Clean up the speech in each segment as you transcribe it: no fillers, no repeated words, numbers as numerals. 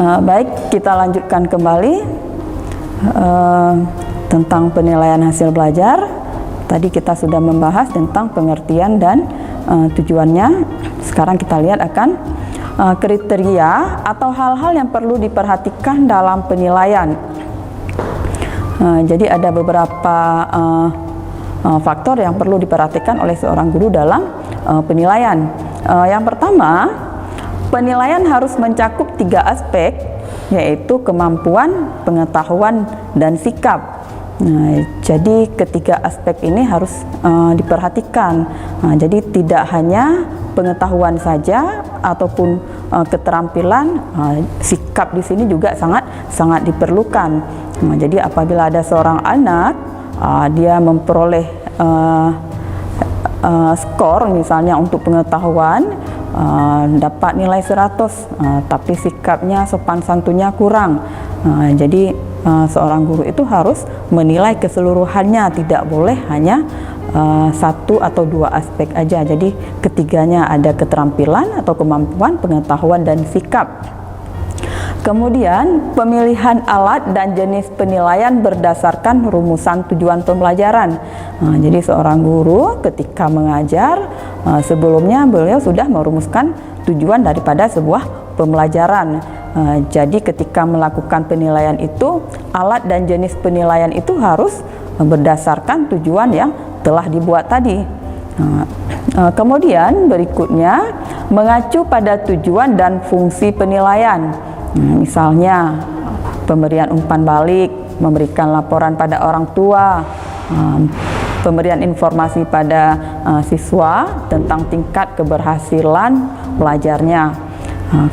Baik, kita lanjutkan kembali tentang penilaian hasil belajar. Tadi kita sudah membahas tentang pengertian dan tujuannya. Sekarang kita lihat akan kriteria atau hal-hal yang perlu diperhatikan dalam penilaian. Jadi ada beberapa faktor yang perlu diperhatikan oleh seorang guru dalam penilaian. Yang pertama, penilaian harus mencakup 3 aspek, yaitu kemampuan, pengetahuan, dan sikap. Jadi ketiga aspek ini harus diperhatikan. Jadi tidak hanya pengetahuan saja ataupun keterampilan, sikap di sini juga sangat diperlukan. Jadi apabila ada seorang anak dia memperoleh skor misalnya untuk pengetahuan dapat nilai 100, tapi sikapnya, sopan santunnya kurang. Jadi seorang guru itu harus menilai keseluruhannya, tidak boleh hanya 1 atau 2 aspek aja. Jadi ketiganya ada keterampilan atau kemampuan, pengetahuan, dan sikap. Kemudian pemilihan alat dan jenis penilaian berdasarkan rumusan tujuan pembelajaran. Jadi seorang guru ketika mengajar, sebelumnya beliau sudah merumuskan tujuan daripada sebuah pembelajaran. Jadi ketika melakukan penilaian itu, alat dan jenis penilaian itu harus berdasarkan tujuan yang telah dibuat tadi. Kemudian berikutnya mengacu pada tujuan dan fungsi penilaian. Misalnya pemberian umpan balik, memberikan laporan pada orang tua, pemberian informasi pada siswa tentang tingkat keberhasilan belajarnya.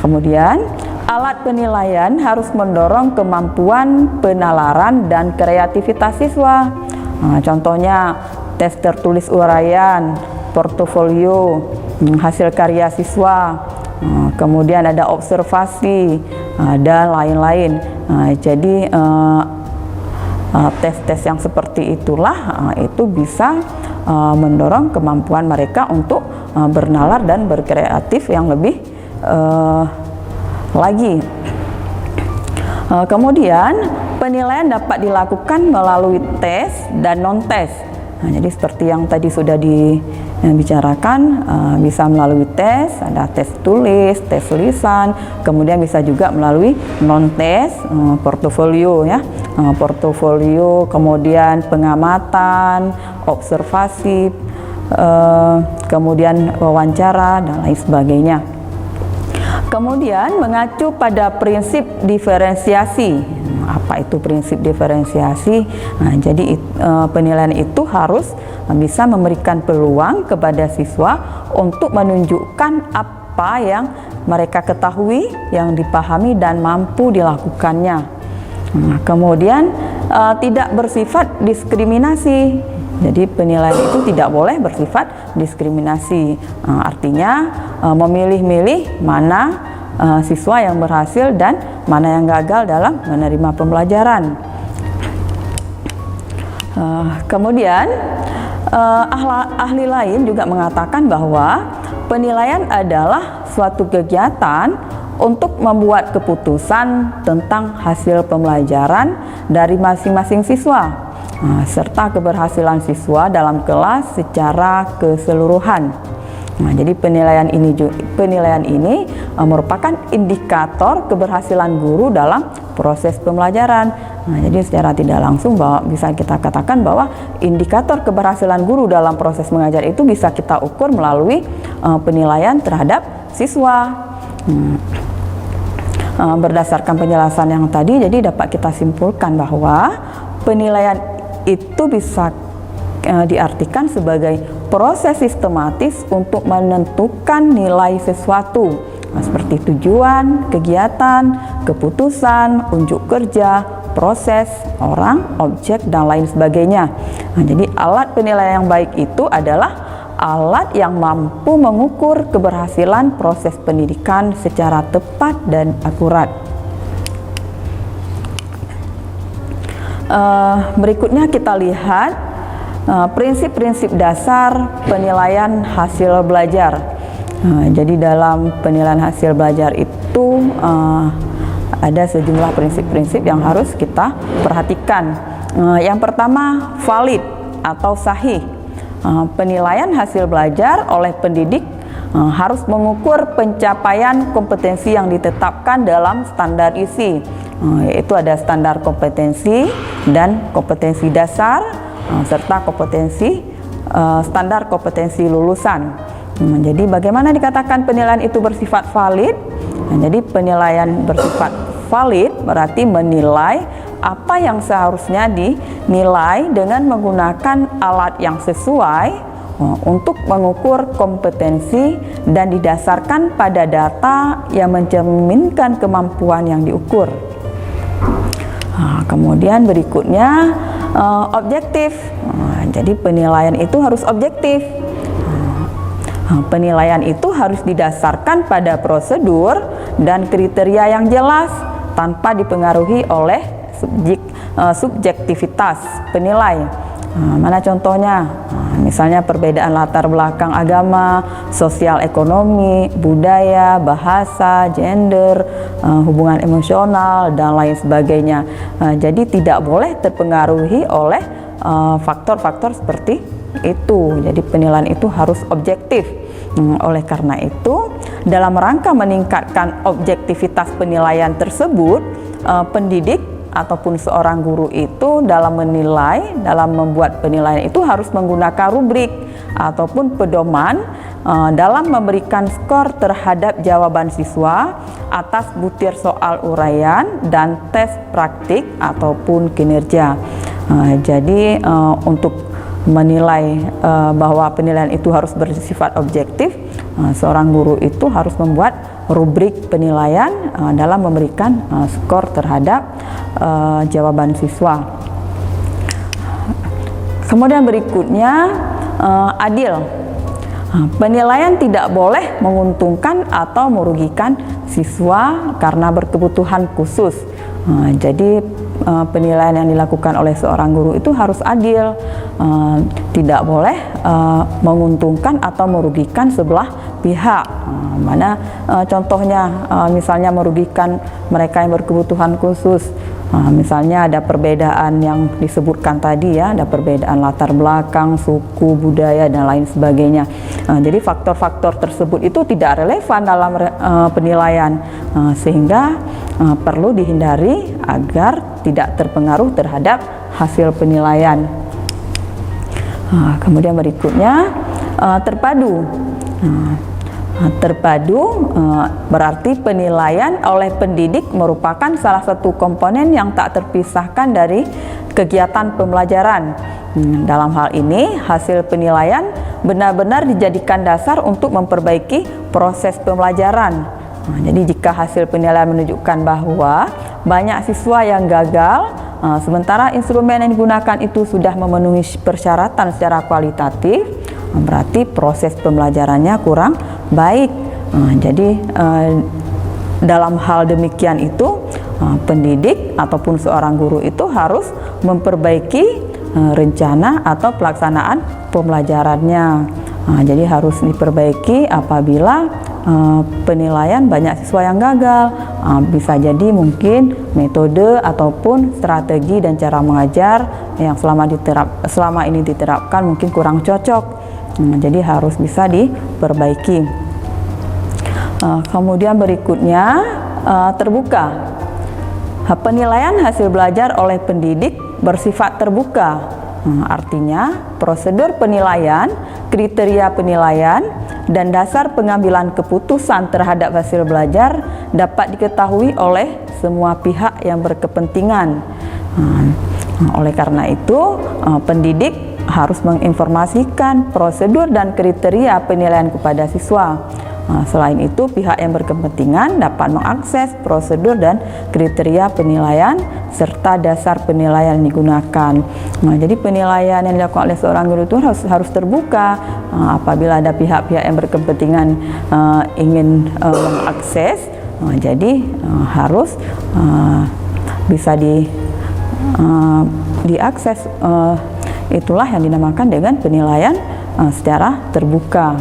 Kemudian alat penilaian harus mendorong kemampuan penalaran dan kreativitas siswa. Contohnya tes tertulis uraian, portofolio, hasil karya siswa, kemudian ada observasi, dan lain-lain. Jadi tes-tes yang seperti itulah itu bisa mendorong kemampuan mereka untuk bernalar dan berkreatif yang lebih lagi. Kemudian penilaian dapat dilakukan melalui tes dan non-tes. Jadi seperti yang tadi sudah dibicarakan, bisa melalui tes, ada tes tulis, tes lisan, kemudian bisa juga melalui non-tes, portofolio ya, portofolio, kemudian pengamatan, observasi, kemudian wawancara dan lain sebagainya. Kemudian mengacu pada prinsip diferensiasi. Apa itu prinsip diferensiasi? Jadi penilaian itu harus bisa memberikan peluang kepada siswa untuk menunjukkan apa yang mereka ketahui, yang dipahami dan mampu dilakukannya. Kemudian tidak bersifat diskriminasi. Jadi penilaian itu tidak boleh bersifat diskriminasi. Artinya memilih-milih mana siswa yang berhasil dan mana yang gagal dalam menerima pembelajaran. Kemudian ahli lain juga mengatakan bahwa penilaian adalah suatu kegiatan untuk membuat keputusan tentang hasil pembelajaran dari masing-masing siswa, serta keberhasilan siswa dalam kelas secara keseluruhan. Jadi penilaian ini merupakan indikator keberhasilan guru dalam proses pembelajaran. Jadi secara tidak langsung bisa kita katakan bahwa indikator keberhasilan guru dalam proses mengajar itu bisa kita ukur melalui penilaian terhadap siswa. Berdasarkan penjelasan yang tadi, jadi dapat kita simpulkan bahwa penilaian itu bisa diartikan sebagai proses sistematis untuk menentukan nilai sesuatu, seperti tujuan, kegiatan, keputusan, unjuk kerja, proses, orang, objek, dan lain sebagainya. Jadi alat penilaian yang baik itu adalah alat yang mampu mengukur keberhasilan proses pendidikan secara tepat dan akurat. Berikutnya kita lihat prinsip-prinsip dasar penilaian hasil belajar. Jadi dalam penilaian hasil belajar itu ada sejumlah prinsip-prinsip yang harus kita perhatikan. Yang pertama, valid atau sahih. Penilaian hasil belajar oleh pendidik harus mengukur pencapaian kompetensi yang ditetapkan dalam standar ISI, yaitu ada standar kompetensi dan kompetensi dasar, serta standar kompetensi lulusan. Jadi bagaimana dikatakan penilaian itu bersifat valid? Jadi penilaian bersifat valid berarti menilai apa yang seharusnya dinilai dengan menggunakan alat yang sesuai untuk mengukur kompetensi dan didasarkan pada data yang mencerminkan kemampuan yang diukur. Kemudian berikutnya objektif. Jadi penilaian itu harus objektif. Penilaian itu harus didasarkan pada prosedur dan kriteria yang jelas tanpa dipengaruhi oleh subjektivitas penilai. Mana contohnya? Misalnya perbedaan latar belakang agama, sosial ekonomi, budaya, bahasa, gender, hubungan emosional, dan lain sebagainya. Jadi tidak boleh terpengaruhi oleh faktor-faktor seperti itu. Jadi penilaian itu harus objektif. Oleh karena itu, dalam rangka meningkatkan objektivitas penilaian tersebut, pendidik ataupun seorang guru itu dalam membuat penilaian itu harus menggunakan rubrik ataupun pedoman dalam memberikan skor terhadap jawaban siswa atas butir soal uraian dan tes praktik ataupun kinerja. Jadi untuk menilai bahwa penilaian itu harus bersifat objektif, seorang guru itu harus membuat rubrik penilaian dalam memberikan skor terhadap jawaban siswa. Kemudian berikutnya adil. Penilaian tidak boleh menguntungkan atau merugikan siswa karena berkebutuhan khusus. Jadi penilaian yang dilakukan oleh seorang guru itu harus adil, tidak boleh menguntungkan atau merugikan sebelah pihak. Mana contohnya, misalnya merugikan mereka yang berkebutuhan khusus. Misalnya ada perbedaan yang disebutkan tadi ya, ada perbedaan latar belakang, suku, budaya, dan lain sebagainya. Jadi faktor-faktor tersebut itu tidak relevan dalam penilaian, sehingga perlu dihindari agar tidak terpengaruh terhadap hasil penilaian. Kemudian berikutnya terpadu. Terpadu berarti penilaian oleh pendidik merupakan salah satu komponen yang tak terpisahkan dari kegiatan pembelajaran. Dalam hal ini, hasil penilaian benar-benar dijadikan dasar untuk memperbaiki proses pembelajaran. Jadi jika hasil penilaian menunjukkan bahwa banyak siswa yang gagal, sementara instrumen yang digunakan itu sudah memenuhi persyaratan secara kualitatif, berarti proses pembelajarannya kurang baik. Jadi dalam hal demikian itu, pendidik ataupun seorang guru itu harus memperbaiki rencana atau pelaksanaan pembelajarannya. Jadi harus diperbaiki apabila penilaian banyak siswa yang gagal. Bisa jadi mungkin metode ataupun strategi dan cara mengajar yang selama ini diterapkan mungkin kurang cocok. Jadi harus bisa diperbaiki. Kemudian berikutnya terbuka. Penilaian hasil belajar oleh pendidik bersifat terbuka. Artinya prosedur penilaian, kriteria penilaian, dan dasar pengambilan keputusan terhadap hasil belajar dapat diketahui oleh semua pihak yang berkepentingan. Oleh karena itu, pendidik harus menginformasikan prosedur dan kriteria penilaian kepada siswa. Selain itu, pihak yang berkepentingan dapat mengakses prosedur dan kriteria penilaian serta dasar penilaian yang digunakan. Jadi penilaian yang dilakukan oleh seorang guru itu harus terbuka. Apabila ada pihak-pihak yang berkepentingan ingin mengakses, jadi harus bisa diakses. Itulah yang dinamakan dengan penilaian secara terbuka.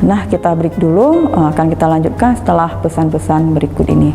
Nah, kita break dulu, akan kita lanjutkan setelah pesan-pesan berikut ini.